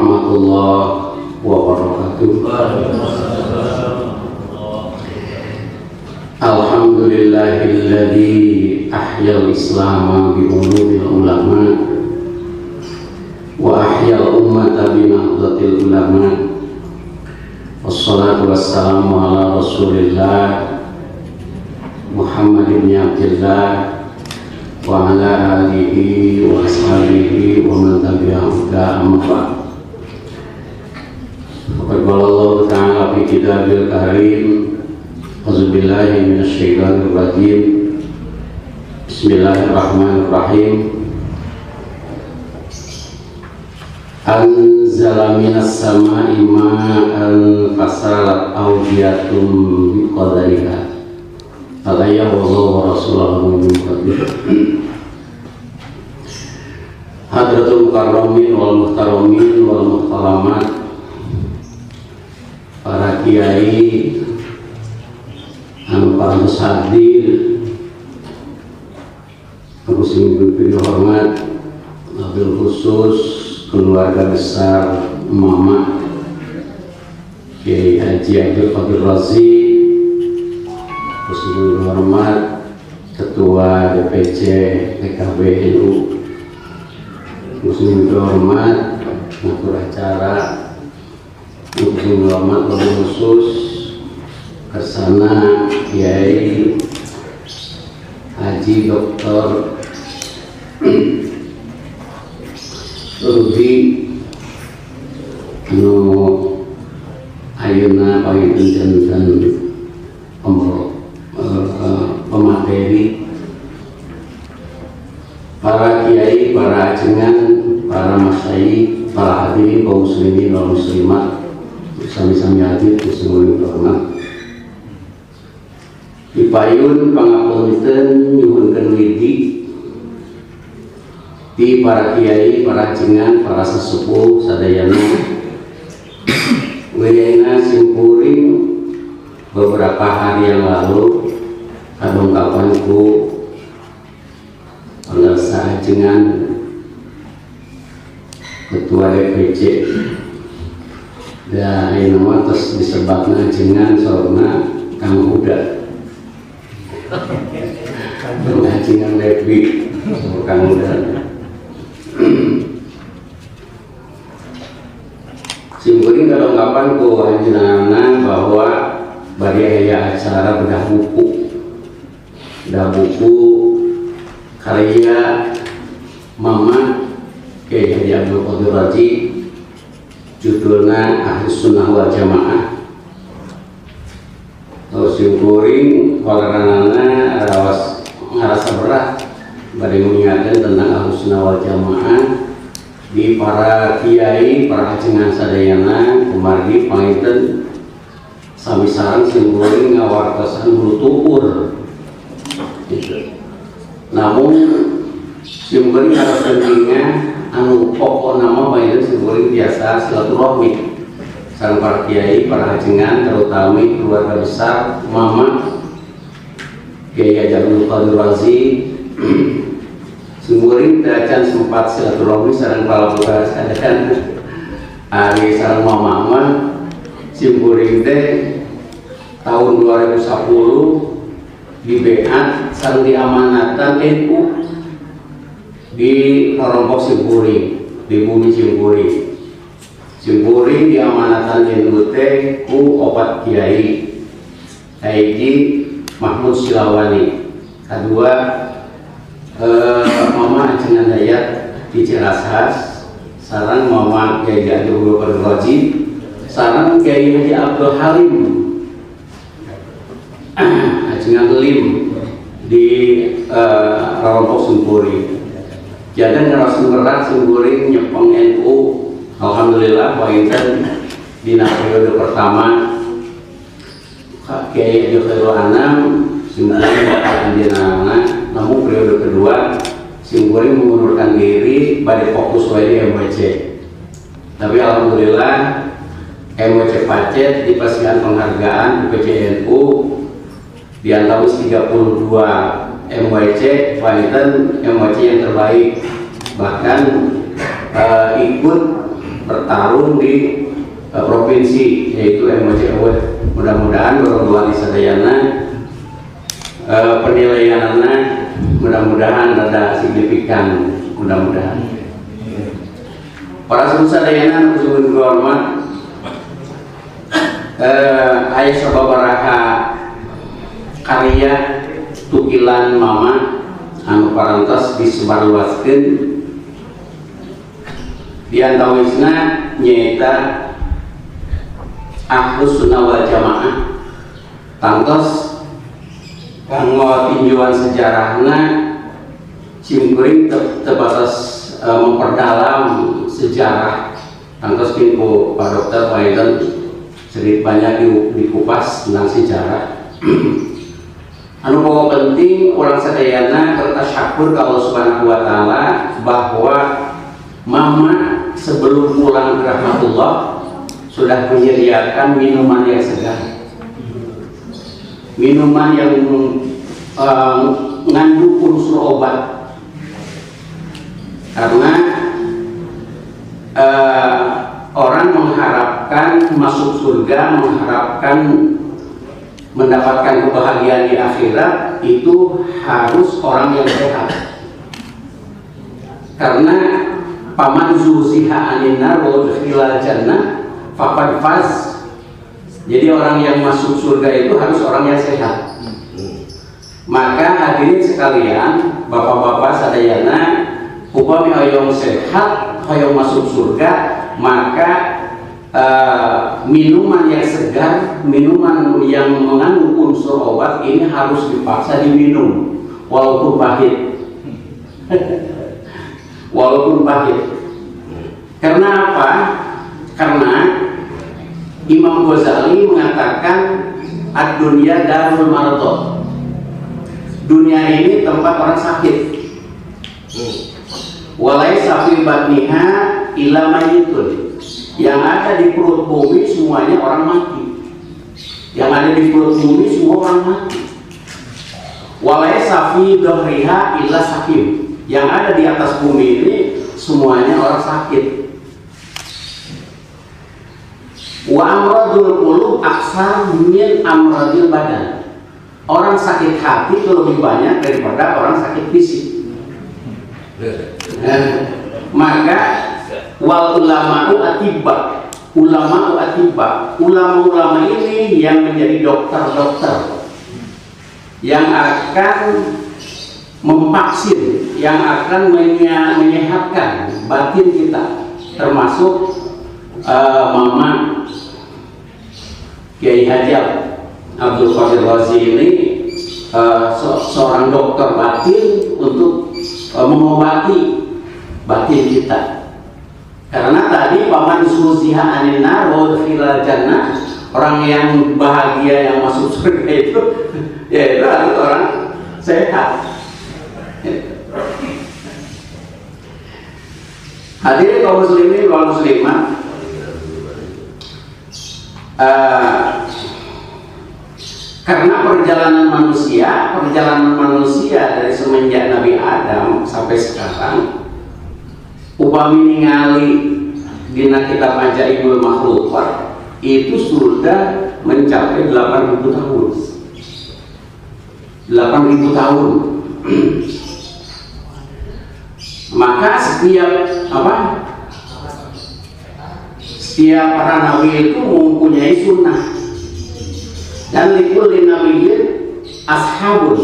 warahmatullahi wabarakatuh. Alhamdulillahilladzi ahyal Islam bi ulumil ulama wa ahyal ummata bi nahdlatil ulama. Wassalatu wassalamu ala Rasulillah Muhammad ibn Abdillah wa ala alihi wa ashabihi wa man tabi'ahum amma ba'd. Qala Allah ta'ala fi kitabil karim, a'udzubillahi minasyaitonir rajim. Bismillahirrahmanirrahim. Anzala minas sama'i ma'an fasalat awdiyatum biqadariha. Alaiya wallahu wa rasulahu min qadir. Hadratul mukarramin wal muhtaramin wal muhtaramat, para kiai anu parantos hadir, aku sing diberi hormat, wabil khusus keluarga besar Mama Kiai Haji Abdul Qadir Razi, Kusibul hormat Ketua DPC PKB NU, Kusibul hormat ngatur acara, Kusibul hormat lebih khusus kesana Kiai Haji Dr. Rudi anu ayeuna panginten pemateri, para kiai, para ajengan, para masyayikh, para hadirin kaum muslimin wal muslimat, sami-sami hadir kusung hormat. Dipayun pangapunten nyuhunkeun widi di para kiai, para ajengan, para sesepuh sadayana wirena simpuring beberapa hari yang lalu kadongkapanku pengarsa ajengan ketua DPC dan ini nama terus disebutnya ajengan soalnya Kang Uda ajengan Dewi Kang Uda simpuling kadongkapanku ajengan bahwa bari aya acara bedah buku karya Mama Kiai Haji Abdul Qadir Razi, judulnya Ahlus Sunnah wal Jamaah. Terus simpuling olaranana ngarasa berat bari mengingatkan tentang Ahlus Sunnah wal Jamaah di para kiai, para ajengan sadayana kumargi panginten sami sareng simpuling ngawartosan bulu tukur gitu. Namun simpuling ada pentingnya anu pokok nama panginten simpuling biasa silaturahmi sareng para kiai, para ajengan, terutama keluarga besar Mama Kiai Haji Abdul Qadir Razi. Simpuling dacan sempat silaturahmi sareng para buka sadakan ari sareng Mama simpuling teh tahun 2010 di BA sareng diamanatan NU di Rompok Simpuling, di bumi Simpuling. Simpuling diamanatan NU teh ku opat kiai Haji Mahmud Silawani, kedua Mama ajengan Dayat di Cirasas, sarang Mama Kiai Haji Abdul Qadir Razi, sarang Kiai Haji Abdul Halim ajengan Lim di Rompok Simpuling. Jadi narasumber Simpuling nyepeng NU, alhamdulillah panginten dina periode pertama Kiai Haji Khairul Anam Simpuling bakal dinana, namun periode kedua Simpuling mengundurkan diri pada fokus di MWC. Tapi alhamdulillah MWC Pacet dipasihkan penghargaan DPC NU di antara 32 MWC panginten MWC yang terbaik, bahkan ikut bertarung di provinsi yaitu MOJW. Mudah-mudahan berdua di sadayana penilaiannya mudah-mudahan ada signifikan, mudah-mudahan. Para sadayana kusun hormat, aya sababaraha karya tukilan mama anu parantos disebarluaskeun di antawisna nyaeta Ahlus Sunnah wal Jamaah, tangtos kanggo tinjuan sejarahna cimkuring terbatas memperdalam sejarah, tangtos ku Pak Dokter Biden sedikit banyak dikupas tentang sejarah. Anu pokok penting orang sadayana bertasyakur ke Allah Subhanahu wa Ta'ala bahwa mama sebelum pulang ke rahmatullah sudah menyediakan minuman yang segar, minuman yang mengandung unsur obat, karena orang mengharapkan masuk surga, mengharapkan mendapatkan kebahagiaan di akhirat itu harus orang yang sehat, karena paman zuziha anin nar wa udkhilal jannah faqad faz. Jadi orang yang masuk surga itu harus orang yang sehat. Maka hadirin sekalian, bapak-bapak sadayana, upami hoyong sehat, hoyong masuk surga, maka minuman yang segar, minuman yang mengandung unsur obat ini harus dipaksa diminum walaupun pahit. Walaupun pahit. Karena apa? Karena Imam Ghazali mengatakan ad-dunya darul mardh. Dunia ini tempat orang sakit. Walaisa fi batniha illa mayyitun. Yang ada di perut bumi semuanya orang mati. Yang ada di perut bumi semua orang mati. Walaisa fi dhahriha illa sakim. Yang ada di atas bumi ini semuanya orang sakit. Wa amradul qulub aksar min amradil badan. Orang sakit hati itu lebih banyak daripada orang sakit fisik. Maka wal ulama'u atibba, ulama ini yang menjadi dokter-dokter yang akan memvaksin, yang akan menyehatkan batin kita, termasuk Mama Kiai Haji Abdul Qadir Razi ini seorang dokter batin untuk mengobati batin kita. Karena tadi paman suziha anin nar wa udkhilal jannah, orang yang bahagia yang masuk surga itu yaitu harus orang sehat. Hadirin kaum muslimin wal muslimat, karena perjalanan manusia dari semenjak Nabi Adam sampai sekarang, upami ningali dina kitab Ajaibul Makhluqat itu sudah mencapai 8.000 tahun. 8.000 tahun. Maka setiap para nabi itu mempunyai sunnah, dan likulli nabiyyin ashabun.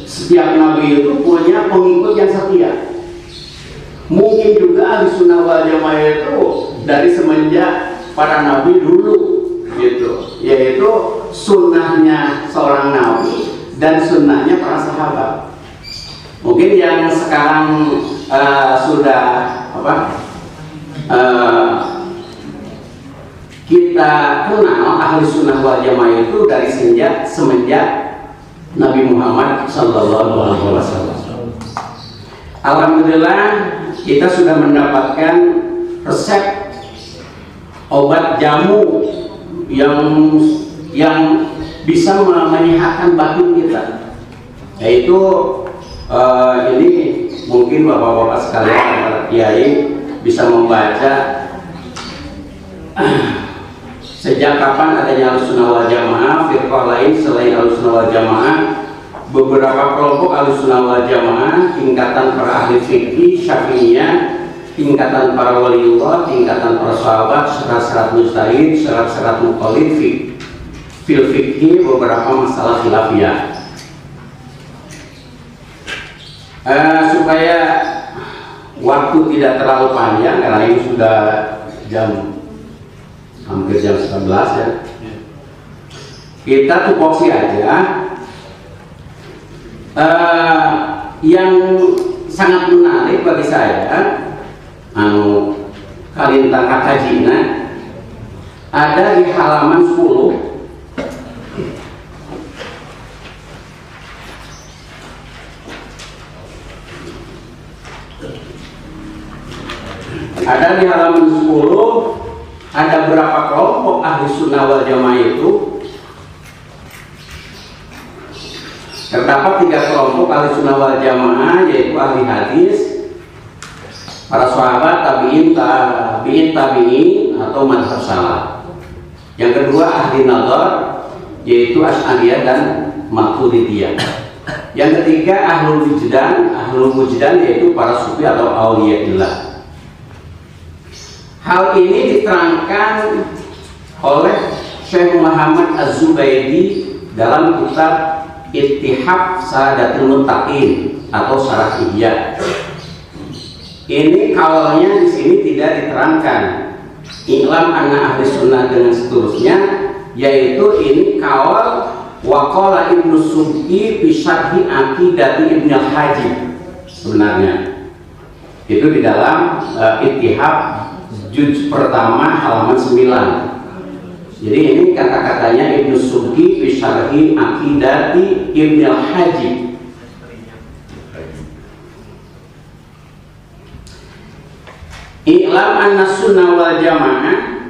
Setiap nabi itu punya pengikut yang setia. Mungkin juga ahli sunnah wal jamaah itu dari semenjak para nabi dulu, gitu, yaitu sunnahnya seorang nabi dan sunnahnya para sahabat. Mungkin yang sekarang sudah kita kenal ahli sunnah wal jamaah itu dari semenjak Nabi Muhammad Sallallahu Alaihi Wasallam. Alhamdulillah kita sudah mendapatkan resep obat jamu yang bisa menyehatkan batin kita, yaitu ini mungkin bapak-bapak sekalian para kiai bisa membaca sejak kapan adanya Ahlussunnah wal Jamaah, firqah lain selain Ahlussunnah wal Jamaah, beberapa kelompok Ahlussunnah wal Jamaah, tingkatan para ahli fikih Syafi'iyah, tingkatan para waliullah, tingkatan para sahabat, syarat-syarat mujtahid, syarat-syarat muqallid fil fikih, beberapa masalah khilafiyah. Supaya waktu tidak terlalu panjang karena ini sudah hampir jam 11 ya. Kita tupoksi aja yang sangat menarik bagi saya kalintang kakajina ada di halaman 10. Ada di halaman 10, ada berapa kelompok Ahlussunnah wal Jamaah itu? Terdapat 3 kelompok Ahlussunnah wal Jamaah, yaitu ahli hadis, para sahabat, tabi'in atau madhab salaf. Yang kedua ahli nazar, yaitu Asy'ariyah dan Maturidiyah. Yang ketiga ahlul wujdan yaitu para sufi atau auliyaillah. Hal ini diterangkan oleh Syekh Muhammad Az-Zubaydi dalam kitab Ittihaf Sadatul Muttaqin atau Syarah Ihya. Ini kaulnya di sini tidak diterangkan. I'lam anna ahli sunnah dengan seterusnya, yaitu ini kaul waqala Ibnu Subki fi syarhi aqidati Ibnu Al-Hajib. Sebenarnya itu di dalam Ittihaf juz pertama halaman 9. Jadi ini kata-katanya Ibnu Subki fi syarhi aqidati Ibnu Al-Hajib. I'lam anna sunnah wal jamaah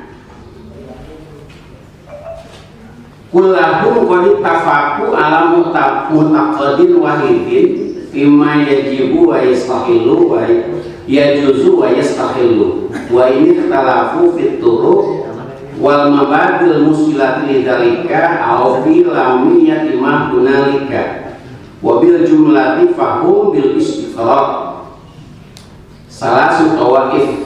kullahum qad ittafaqu ala mu'taqadin wahidin bima yajibu wa yastahilu wa yajuzu wa yastahilu wa ini ikhtalafu fit turuq wal mabadil musilati lidzalika aw fi lamiyati ma hunalika wa bil jumlati fahum bil istifraq salasu tawaif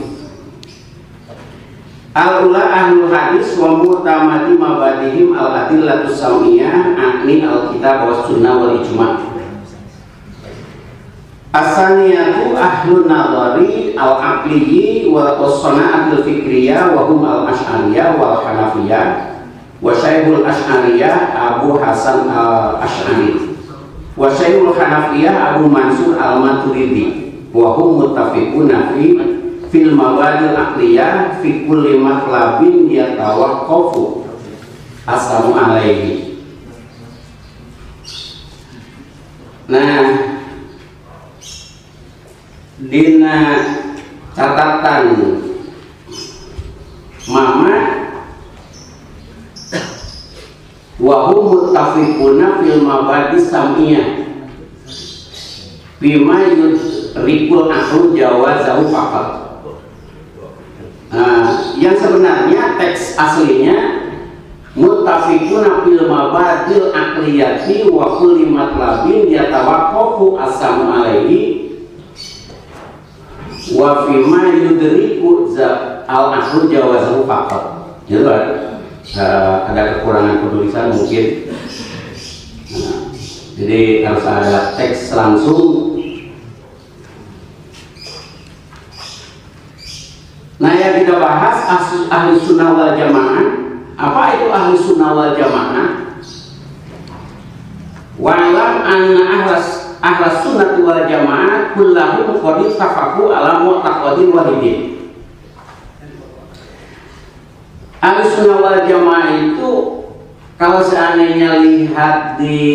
al-ula ahlul hadis wa mu'tamadi mabadihim al-adillatus samiyah akni al-kitab wa sunnah wal ijma'. Asaniyatu ahlun nadhari al-aqliyyi wa as-sana'atul fikriyah wa hum al-asy'ariyah wal hanafiyah wa syaikhul asy'ariyah Abu Hasan al-Asy'ari wa syaikhul hanafiyah Abu Mansur al-Maturidi wa hum muttafiquna fil mabadil aqliyah fi kulli matlabin yatawaqqafu asamu alaihi. Nah, dina catatan mama wa hum muttafiquna fil mabadis samiyah bima yudrikul aklu jawazahu faqat. Yang sebenarnya teks aslinya muttafiquna fil mabadil aqliyati wa kulli matlabin yatawaqqafu asamu alaihi wa fima yudriku al aklu jawazahu faqat. Itu ada kekurangan penulisan mungkin. Jadi harus ada teks langsung. Nah, yang kita bahas ahli sunnah wal jamaah. Apa itu ahli sunnah wal jamaah? Wa'lam anna ahlas sunnah wal jamaah kullahum qad ittafaqu ala mu'taqadin wahidin. Ahli sunnah wal jamaah itu kalau seandainya lihat di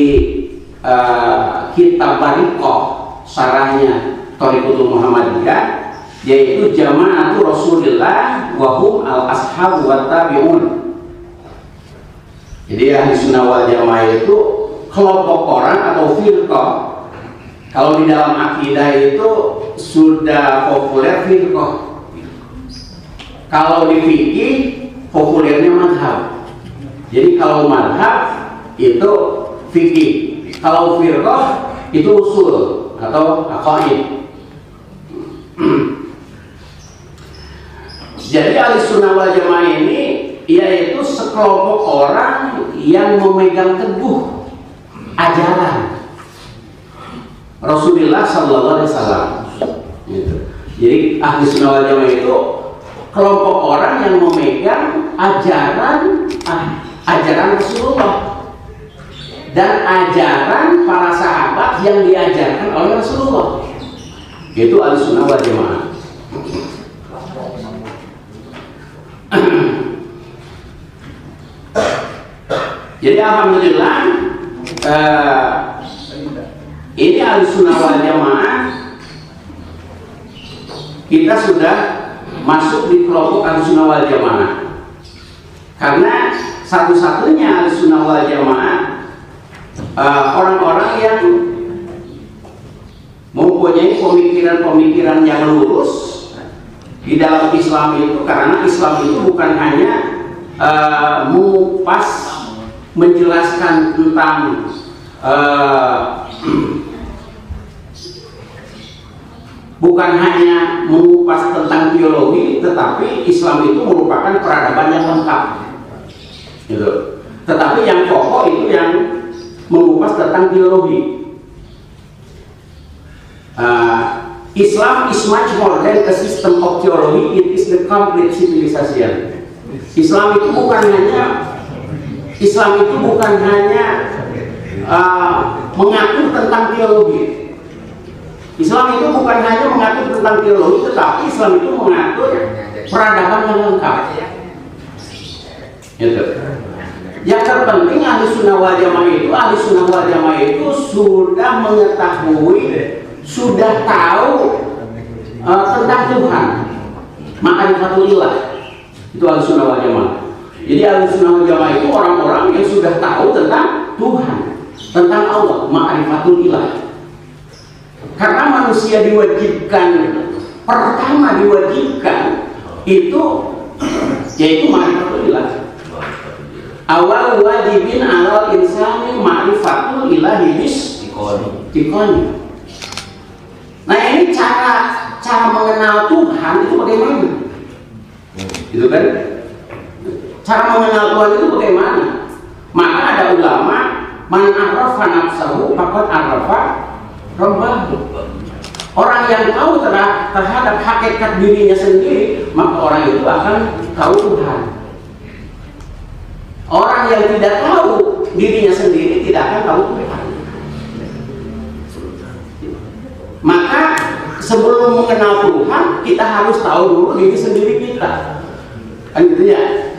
kitab Bariqah syarahnya Thariqatul Muhammadiyah, yaitu Jama'atu Rasulillah wa hum al-ashab wa tabi'un. Jadi ahli sunnah wal jamaah itu kelompok orang atau firqah. Kalau di dalam akidah itu sudah populer firqah. Kalau di fikih populernya madhab. Jadi kalau madhab itu fikih, kalau firqah itu usul atau aqaid. Jadi Ahlussunnah wal Jamaah ini yaitu sekelompok orang yang memegang teguh ajaran Rasulullah Sallallahu Alaihi Wasallam. Jadi Ahlussunnah wal Jamaah itu kelompok orang yang memegang ajaran Rasulullah dan ajaran para sahabat yang diajarkan oleh Rasulullah. Itu Ahlussunnah wal Jamaah. Jadi alhamdulillah ini Ahlussunnah wal Jamaah kita sudah masuk di kelompok Ahlussunnah wal Jamaah, karena satu-satunya Ahlussunnah wal Jamaah orang-orang yang mempunyai pemikiran-pemikiran yang lurus di dalam Islam itu, karena Islam itu bukan hanya mengupas menjelaskan tentang bukan hanya mengupas tentang teologi, tetapi Islam itu merupakan peradaban yang lengkap gitu. Tetapi yang pokok itu yang mengupas tentang teologi. Islam is much more than a system of theology, it is the complete civilization. Islam itu bukan hanya mengatur tentang teologi. Islam itu bukan hanya mengatur tentang teologi, tetapi Islam itu mengatur peradaban yang lengkap. Gitu. Yang terpenting Ahlussunnah wal Jamaah itu sudah mengetahui, sudah tahu tentang Tuhan, ma'rifatulillah. Itu Ahlussunnah wal Jamaah. Jadi Ahlussunnah wal Jamaah itu orang-orang yang sudah tahu tentang Tuhan, tentang Allah, ma'rifatulillah. Karena manusia pertama diwajibkan itu yaitu ma'rifatulillah. Awal wajibin alal insani ma'rifatul ilahi tikoni. Nah, ini cara mengenal Tuhan itu bagaimana? Gitu kan? Cara mengenal Tuhan itu bagaimana? Maka ada ulama, man arafa nafsahu faqad arafa rabbahu. Orang yang tahu terhadap hakikat dirinya sendiri, maka orang itu akan tahu Tuhan. Orang yang tidak tahu dirinya sendiri tidak akan tahu Tuhan. Maka sebelum mengenal Tuhan, kita harus tahu dulu diri sendiri kita. Kan gitu ya?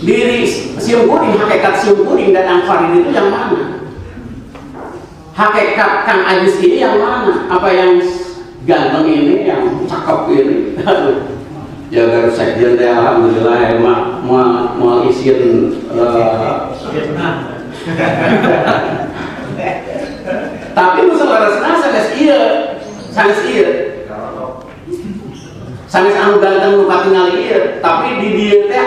Diri Simkuring, hakikat Simkuring dan Angfarin itu yang mana? Hakikat Kang Ajis ini yang mana? Apa yang ganteng ini, yang cakep ini? Ya baru sekjen teh alhamdulillah emak mau isin tapi nu sabarasna sanes ieu sanes anu ganteng nu katingali ieu, tapi di dieu teh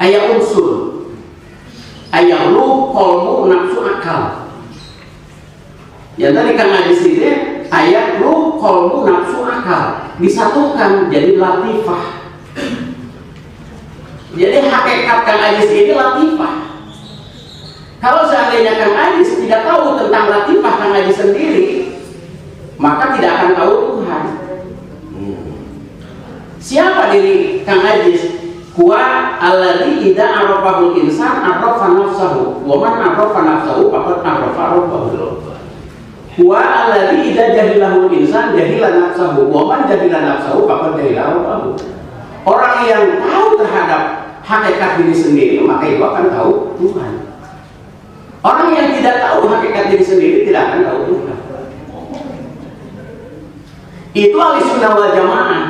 aya unsur, aya ruh, qalbu, nafsu, akal. Yang tadi Kang Ajis ini ayat ruh, qalbu, nafsu, akal disatukan jadi latifah. Jadi hakikat Kang Ajis ini latifah. Kalau seandainya Kang Ajis tidak tahu tentang latifah Kang Ajis sendiri, maka tidak akan tahu Tuhan. Siapa diri Kang Ajis? Huwa alladzi idza arafahul insan arafa nafsahu wa man arafa nafsahu faqad arafa rabbahu. Huwa alladzi idza jahilahul insan jahila nafsahu wa man jahila nafsahu faqad jahila rabbahu. Orang yang tahu terhadap hakikat diri sendiri, maka itu akan tahu Tuhan. Orang yang tidak tahu hakikat diri sendiri tidak akan tahu Tuhan. Itu Ahlussunnah wal Jamaah.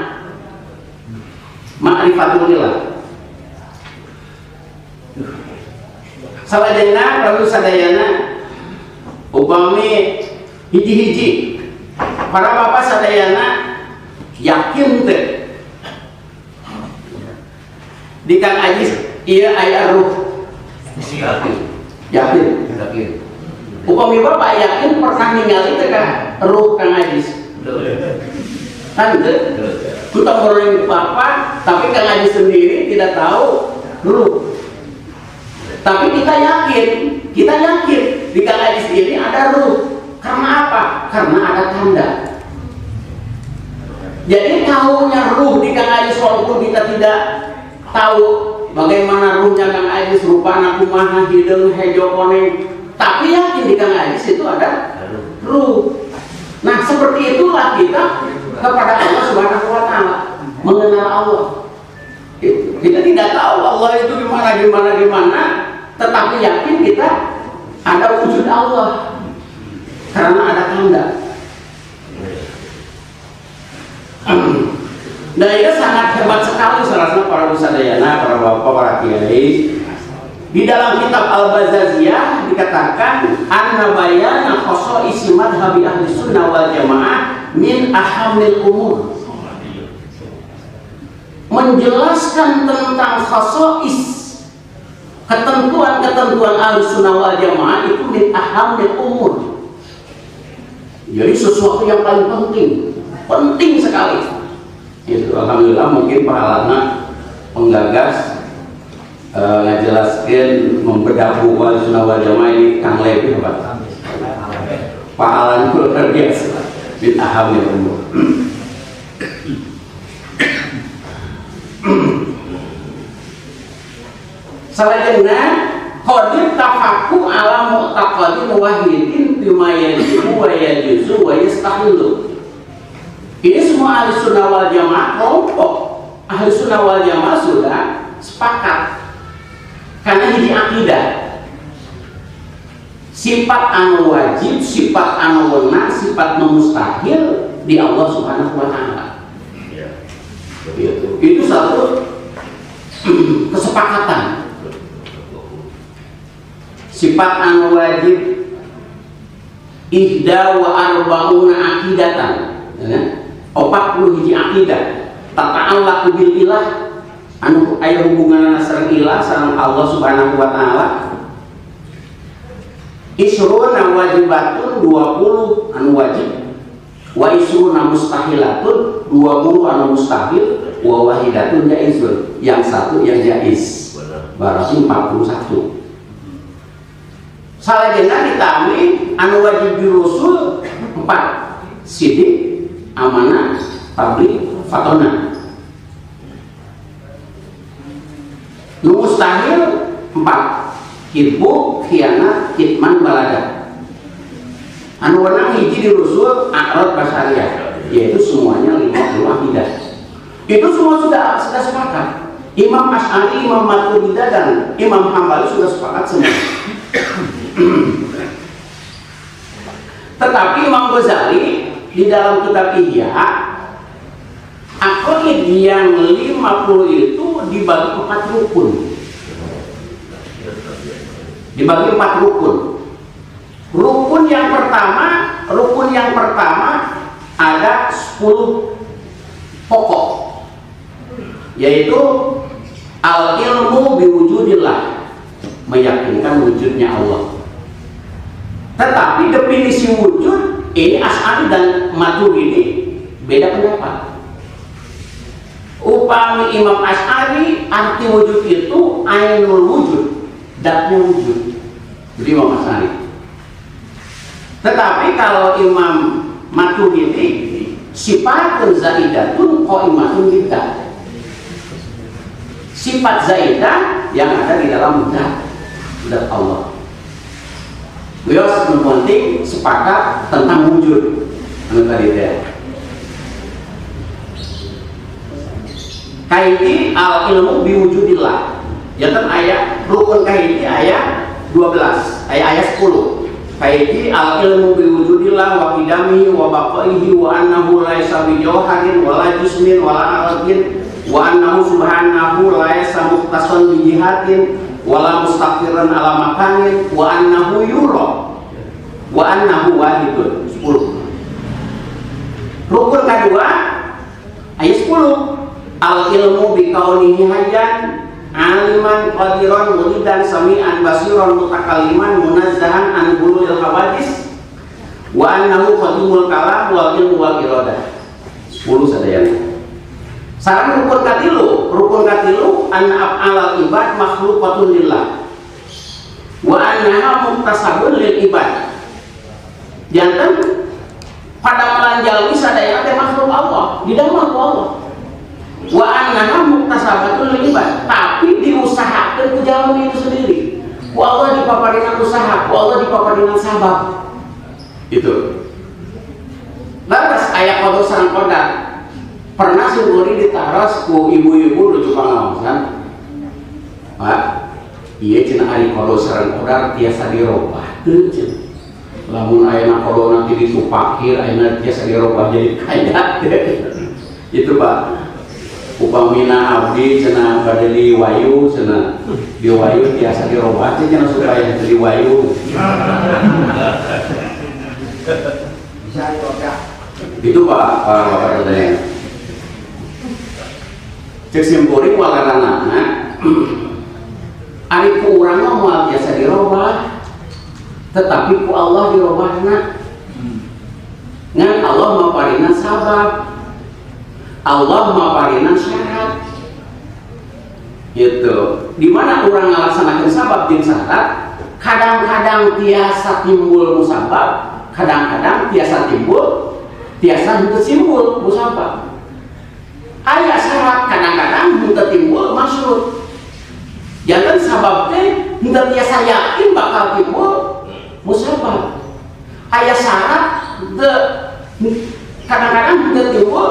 Ma'rifatulillah. Sawadena lalu sadayana upami hiji-hiji para bapak sadayana yakin teh di Kang Ajis iya aya ruh yakin upami bapak yakin pernah ningali teh ruh Kang Ajis kan kita orang bapak tapi Kang Ajis sendiri tidak tahu ruh tapi kita yakin di Kang Ajis ini ada ruh. Karena apa? Karena ada tanda. Jadi tahunya ruh di Kang Ajis walaupun kita tidak tahu bagaimana ruhnya Kang Ajis, rupana kumaha hideung hejo koneng, tapi yakin di Kang Ajis itu ada ruh. Nah seperti itulah kita kepada Allah Subhanahu wa Ta'ala, mengenal Allah. Kita tidak tahu Allah itu gimana, tetapi yakin kita ada wujud Allah karena ada tanda. Dan itu sangat hebat sekali salah para wisadayana, para bapak, para kiai. Di dalam kitab Al-Bazaziyah dikatakan anna bayana khosa'is madhhabi ahli sunnah wal jamaah min ahamil umur. Menjelaskan tentang khosa'is, ketentuan-ketentuan ahli sunnah wal jamaah itu min ahamil umur. Jadi sesuatu yang paling penting sekali. Itu alhamdulillah mungkin pahalana penggagas ngajelaskeun membedah buku Ahlussunnah wal Jamaah ini Kang Levi Pak. Pahalan luar biasa min ahamil umur. Salajengna qadir tafaqu ala mu'taqadin wahidin bima yajibu wa yajuzu wa yastahilu. Ini semua ahli sunnah wal jamaah kelompok ahli sunnah wal jamaah sudah sepakat karena ini akidah sifat anu wajib, sifat anu weunang, sifat anu mustahil di Allah Subhanahu wa Ta'ala. Itu satu kesepakatan. Sifat anu wajib ihda wa arba'una aqidatan, ya. 40 hiji akidah tata'allaqu bil ilah anu aya hubunganna sareng ilah sareng Allah Subhanahu wa Ta'ala. Isruna wajibatun 20 anu wajib wa isruna mustahilatun 20 anu mustahil wa wahidatun jaizun yang satu yang jaiz berarti 41. Salajengna ditami anu wajib dirusul 4 sidik amanah, tabligh, fatona. Nu mustahil 4 kidbu, khianat, kitman, balada. Anu wenang hiji dirusul a'rad basariyah, yaitu semuanya 50 akidah. Itu semua sudah sepakat. Imam Asy'ari, Imam Maturidiyah dan Imam Hambali sudah sepakat semua. Tetapi Imam Ghazali di dalam kitab Ihya aqaid yang 50 itu dibagi 4 rukun. Dibagi 4 rukun. Rukun yang pertama ada 10 pokok, yaitu al-ilmu biwujudillah, meyakinkan wujudnya Allah. Tetapi definisi wujud ini Asy'ari dan Maturidi beda pendapat. Upami Imam Asy'ari arti wujud itu ainul wujud, zatnya wujud. Jadi Imam Asy'ari. Tetapi kalau Imam Maturidi sifatun zaidatun qaimatun bidzat. Sifat zaidah yang ada di dalam zat Allah. Beliau penting sepakat tentang wujud. Anu tadi teh. Kaiti al ilmu biwujudillah. Janten ayat rukun kaiti ayat 12, ayat 10. Kaiti al ilmu biwujudillah wa qidamihi wa baqaihi wa annahu laisa bi jawharin wa la jismin wa la aradin wa annahu subhanahu laisa mukhtasan bi jihatin wala mustaqiran ala makanin wa annahu yura wa annahu wahidun. 10. Rukun kedua ayat 10 al ilmu bi kaunihi hayyan aliman qadiran muridan sami'an basiran mutakalliman munazzahan an bulul hawadis wa annahu qadimul kalam wal ilmu wal iradah. 10 sadayana. Sareng rukun katilu an af'alal ibad makhluqatun lillah wa annaha muktasabun lil ibad. Janten pada melanjali sadaya teh makhluk Allah, didamel ku Allah. Wa annaha muktasabatun lil ibad, tapi diusahakeun ku jalmi itu sendiri. Ku Allah dipaparingan usaha, ku Allah dipaparingan sabab. Itu. Lantas aya qada sareng qadar. Pernah sungguh ditaros ku ibu-ibu nuju pangaosan. Pak, ieu cenah ari qada sareng qadar tiasa dirobah teu cenah. Lamun ayeuna qada nanti ditupakir ayeuna tiasa dirobah jadi kaya. Itu Pak. Upamina abdi cenah bade di wayu cenah di wayu tiasa dirobah cenah supaya di wayu. Bisa dikocak. Itu Pak Bapak Dadanya. Cek simpuring walaranana ari ku urang mah moal biasa dirobah tetapi ku Allah dirobahna ngan Allah maparinan sabab, Allah maparinan syarat gitu. Dimana orang ngalaksanakan sabab jeung syarat kadang-kadang tiasa timbul musabab, kadang-kadang tiasa timbul tiasa henteu simbul musabab. Aya syarat kadang-kadang henteu timbul maksud. Jangan sabab teh henteu tiasa yakin bakal timbul musabab. Aya syarat kadang-kadang henteu timbul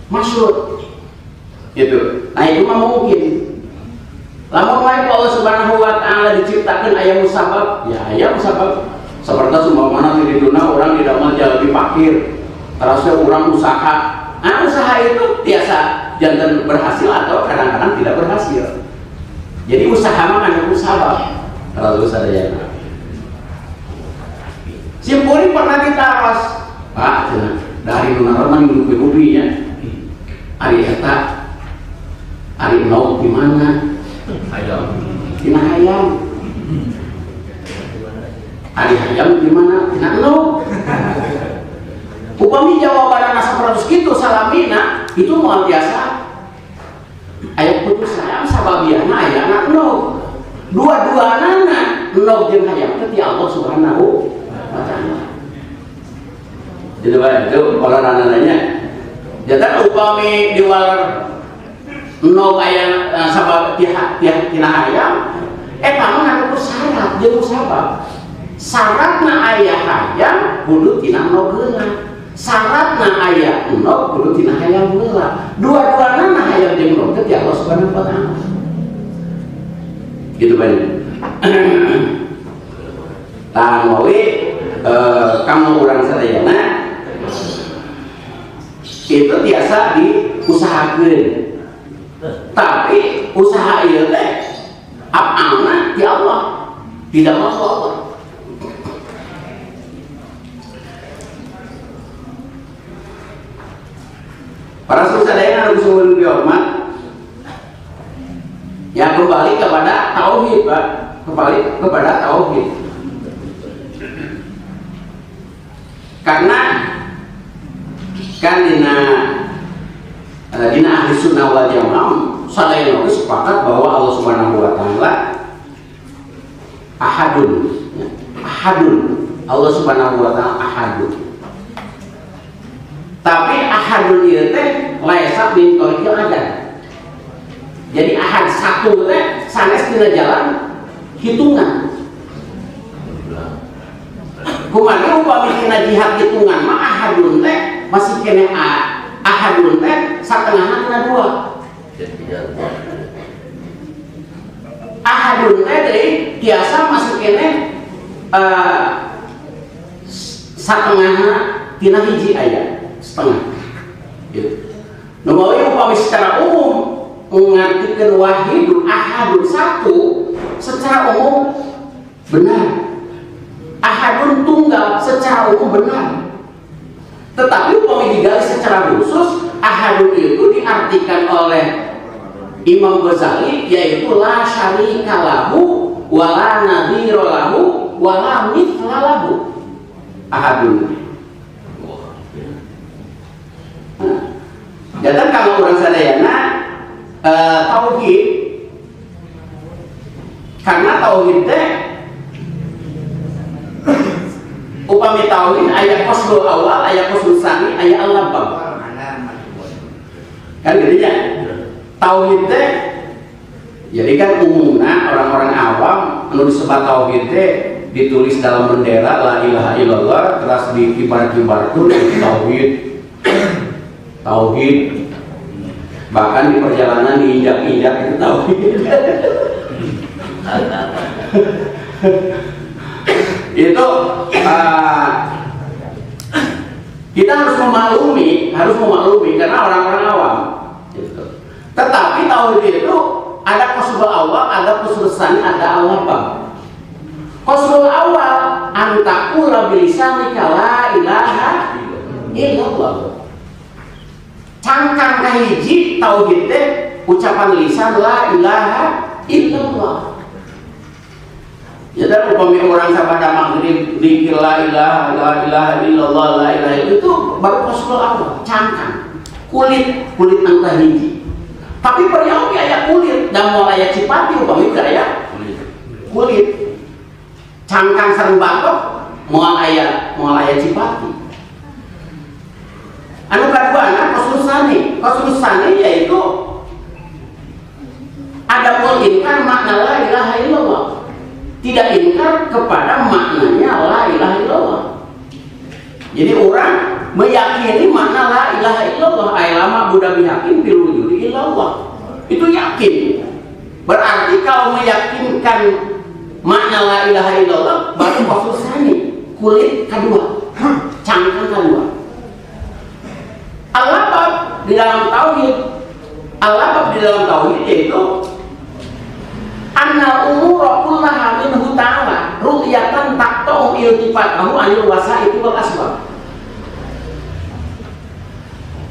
maksud. Gitu. Nah itu mah mungkin. Lamun wae Allah Subhanahu wa taala diciptakeun aya musabab, ya aya musabab. Saperti umpamana di dunia orang tidak mau jadi fakir. Terusnya orang usaha. Nah, usaha itu biasa jangan berhasil atau kadang-kadang tidak berhasil. Jadi usaha mah kan musabab. Kalau sadaya. Simpuri pernah ditaros. Pak, cenah dari lunar mah ngupi-ngupinya. Ari eta ari nau di mana? Ayam. Tina ayam. Ari ayam di mana? Tina nau. Upami jawaban sapertos kitu salamina itu moal biasa. Aya putus sayang sababiana aya anak nau. Dua-duanana nau jeung hayam teh ti Allah Subhanahu wa taala. Jadi Pak, itu kalau nanya jadi upami diwalar nau aya sabab tina hayam eta mah ngadu syarat jeung sabab. Syaratna aya hayam kudu tina nau geuna. Syaratna aya nau kudu tina hayam heula. Dua-duana hayam jeung nau teh Allah Subhanahu wa taala. Gitu Pak. Tah mawi kamu urang sadayana itu biasa diusahakeun. Tapi usaha ieu teh apalna ti Allah, tidak mau Allah. Para sadayana anu sumureun dihormat, ya kembali kepada tauhid, Pak. Kembali kepada tauhid. Karena kan dina ahli sunnah wal jamaah sadayana sepakat bahwa Allah Subhanahu wa taala ahadun, ya. Ahadun. Allah Subhanahu wa taala ahadun. Tapi ahadun ieu teh laisa min tariqil adad. Jadi ahad satu teh sanes tina jalan hitungan. Kumaha upami tina jihad hitungan mah ahadun teh masih kene ahadun teh satengahna tina dua. Ahadun teh deui tiasa masih kene satengahna tina hiji aya. Setengah gitu. Namun upami secara umum mengartikan wahidun ahadun satu secara umum benar, ahadun tunggal secara umum benar. Tetapi upami digali secara khusus ahadun itu diartikan oleh Imam Ghazali, yaitu la syarika lahu wala nadhira lahu wala mithla lahu ahadun. Dan kalau orang sadayana tauhid, karena tauhid teh upami tauhid ayat faslul awal, ayat faslul tsani, ayat al-labab. Kan jadinya tauhid teh, jadi kan umumnya orang-orang awam anu disebut tauhid teh ditulis dalam bendera la ilaha illallah, terus dikibar-kibarkeun tauhid. Tauhid, bahkan di perjalanan diinjak-injak itu tauhid. Itu kita harus memaklumi karena orang-orang awam. Gitu. Tetapi tauhid itu ada qaslul awal, ada qaslul tsani, ada al-labab. Qaslul awal antaqula bilisanika la ilaha illallah. Cangkang kahiji tauhid teh ucapan lisan la ilaha illallah. Ya dan upami orang sabada maghrib dzikir la ilaha illallah la ilaha itu baru qaslul awal, cangkang. Kulit anu kahiji. Tapi periau ge aya kulit, da moal aya cipati upami teh aya kulit. Cangkang sareng batok moal aya cipati. Anu kaduana qaslul tsani yaitu ada mengingkar makna la ilaha illallah, tidak ingkar kepada maknanya la ilaha illallah. Jadi orang meyakini makna la ilaha illallah, ailama buddha bihakin bil wujudi illallah, itu yakin. Berarti kalau meyakinkan makna la ilaha illallah baru qaslul tsani, kulit kedua, cangkang kedua. Al-labab di dalam tauhid yaitu anna umura kullaha minhu ta'ala ru'yatan taqta'u iltifatahu anil wasa'iti wal asbab.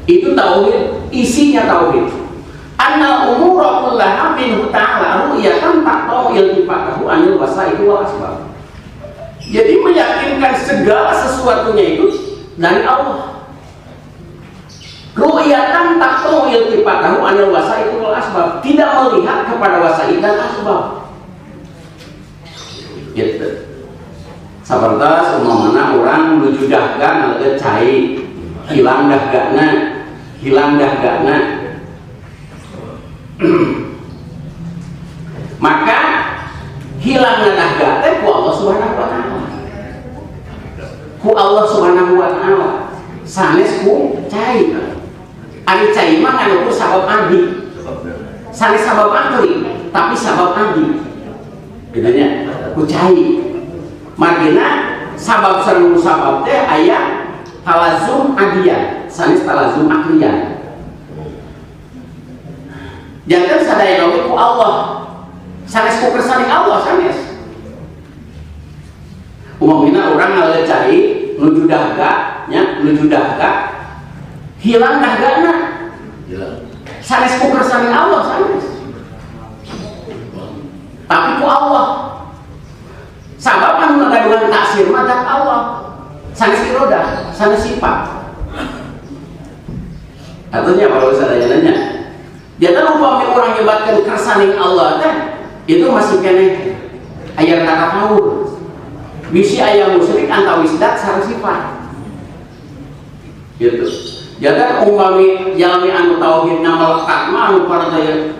Itu tauhid, isinya tauhid. Anna umura kullaha minhu ta'ala ru'yatan taqta'u iltifatahu anil wasa'iti wal asbab. Jadi meyakinkan segala sesuatunya itu dari Allah. Ru'yatan taqta'u iltifatahu anil wasa'iti wal asbab, tidak melihat kepada wasa'id dan asbab. Gitu. Sapertos umpamana orang nuju dahgan aleueut cai, hilang dahgana. Maka hilangna dahga teh ku Allah Subhanahu wa taala. Ku Allah Subhanahu wa taala. Sanes ku cai. Ari cai mah nganu sabab adi. Sanes sabab akli, tapi sabab adi. Bedanya ku cai. Margina sabab sareng sabab teh aya talazum adiyah, sanes talazum akliyah. Jangan sadaya ku Allah. Sanes ku kersani Allah sanes. Umumina orang ngaleuh cai nuju dahga hilang dahgana. Sanes ku kersani Allah sanes. Tapi ku Allah. Sabab anu ngagaduhan taksir mah zat Allah. Sanes irodah, sanes sifat. Artinya kalau sadaya nanya, jadi upami orang nyebatkan kersaning Allah kan itu masih kene aya kata kaul. Bisi aya musyrik antawis zat sareng sifat. Gitu. Jadi umpami jalmi anu tauhid melekat mah anu paradaya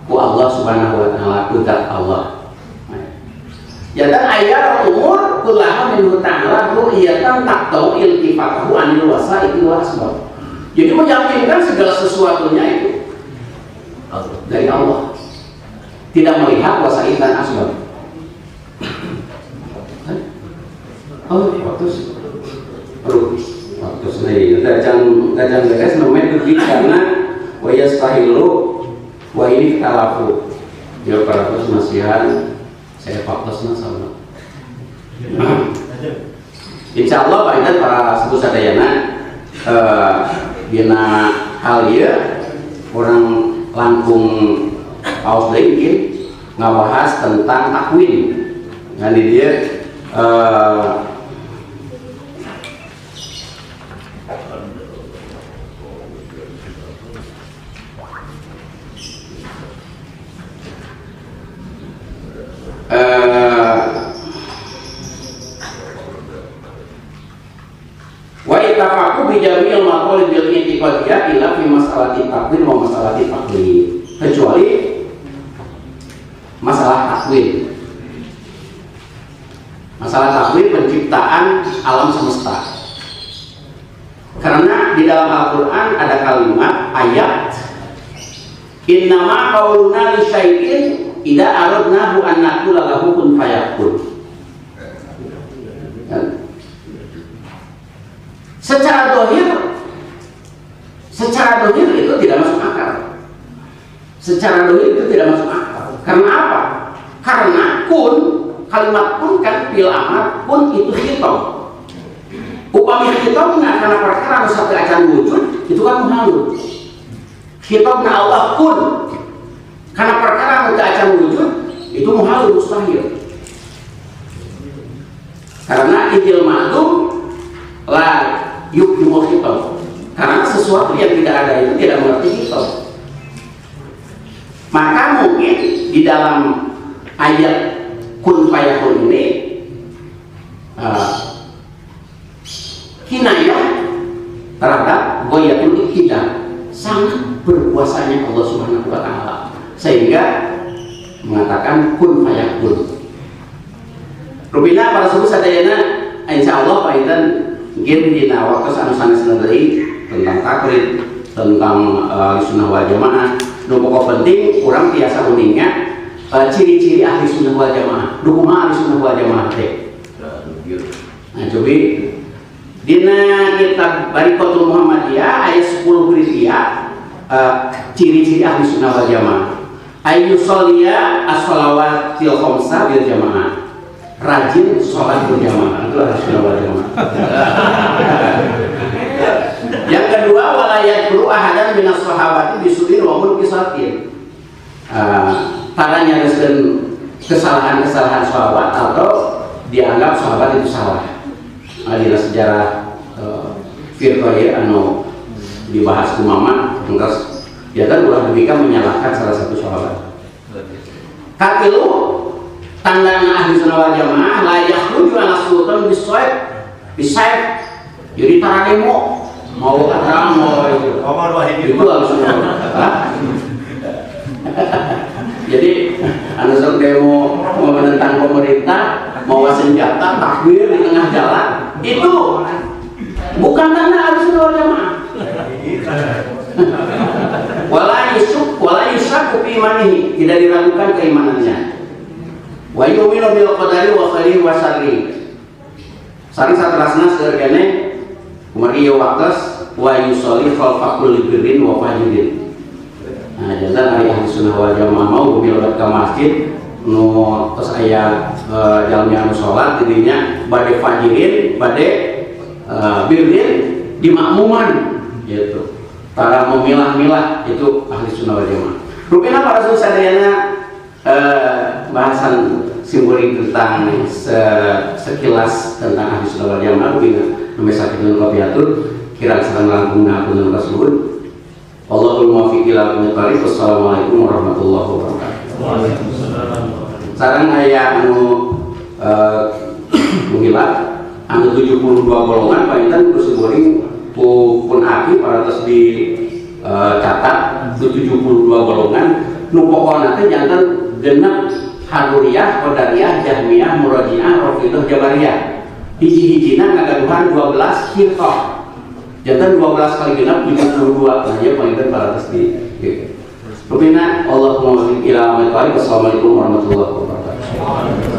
ku Allah Subhanahu wa taala, ku zat Allah. Ya dan ayat umur kullaha minhu ta'ala ru'yatan taqta'u iltifatahu anil wasa'iti wal asbab. Jadi meyakinkan segala sesuatunya itu dari Allah, tidak melihat wasa'id dan asbab. Oh, waktu nih, kacang beres namanya pergi karena wayastahilu wa ini kalafu. Ya para masihan saya faktasnya sama. Insya Allah Pak Idan para sepuh sadayana dina hal ieu orang langkung paus deui mungkin ngabahas tentang takwin. Nah di dia wa itafaqu bi jami'il maqalid bil i'tiqadiyah illa fi mas'alati takwin wa mas'alati takwin, kecuali masalah takwin. Masalah takwin penciptaan alam semesta. Karena di dalam Al-Qur'an ada kalimat ayat innama qauluna li syai'in idza aradnahu an naqula lahu kun fayakun. Secara dohir itu tidak masuk akal. Secara dohir itu tidak masuk akal. Karena apa? Karena kun, kalimat kun kan fil amar, kun itu khitab. Upami khitabna karena perkara anu sampai acan wujud itu kan muhalul. Khitabna Allah kun. Karena perkara anu acan wujud itu muhalul, mustahil. Karena idil ma'dum la yukmul khitab. Karena sesuatu yang tidak ada itu tidak mengerti khitab. Maka mungkin di dalam ayat kun fayakun ini kinayah terhadap goyatul ikhtidah, sangat berkuasanya Allah Subhanahu wa taala sehingga mengatakan kun fayakun. Rubina para subuh sadayana insyaallah paitan game dina waktu anu sanes deui tentang takrib, tentang sunnah wal jamaah. Nu pokok penting kurang biasa uningnya ciri-ciri ahli sunnah wal jamaah. Nu kumaha ahli sunnah wal jamaah teh? Nah, cobi dina kitab Barikatul Muhammadiyah ayat 10 Hijriah ciri-ciri ahli sunnah wal jamaah. Ayyusolliya as-shalawatil khamsah bil jamaah. Rajin sholat berjamaah, itu ahli sunnah wal jamaah. Yang kedua, walayat guru ahadan minas sahabati bisurin wa mulkisatin. Taranya dan kesalahan-kesalahan sahabat atau dianggap sahabat itu salah. Adina sejarah firqah anu dibahas kumama, terus dia kan ulah demikian menyalahkan salah satu sahabat. Katilu tanda ahli sunnah wal jamaah la yakhruju ala sultan bisaib. Jadi taranemo mau kata mau itu harus jadi anu sok demo mau menentang pemerintah, mau senjata takbir di tengah jalan, itu bukan tanda harus jamaah. Wala yusyak fi imanihi, tidak diragukan keimanannya. Wa yu'minu bil qadari wa khairihi wa syarrihi. Sari satrasna seurgene umari waktas wa yusolli khalfa kulli birrin wa fajirin. Nah, jantan ari ahli sunnah wal jamaah mau bilobat ka masjid nu tos aya jalmi anu salat dirinya bade fajirin, bade birrin di makmuman gitu. Para memilah-milah itu ahli sunnah wal jamaah. Rupina para sadayana bahasan simbolik tentang sekilas tentang ahli sunnah wal jamaah rupina nomor 1 kopiatur kira sedang langkungna pun tersebut. Allahul muwaffiq ila aqwamit thariq. Wassalamualaikum warahmatullahi wabarakatuh. Waalaikumsalam. Sareng aya anu menghilap anu 72 golongan painten terus boring pun aki para terus di catat 72 golongan nu pokona teh janten genep Haduriyah, Qadariyah, Jahmiyah, Muraji'ah, Rafidhah, Jabariyah. Hiji-hijina ngagaduhan 12 firqah. Jantan 12 kali genap 72. Nah, ya paling para tes di. Rupina Allahumma ila aqwamit thariq. Wassalamualaikum warahmatullahi wabarakatuh.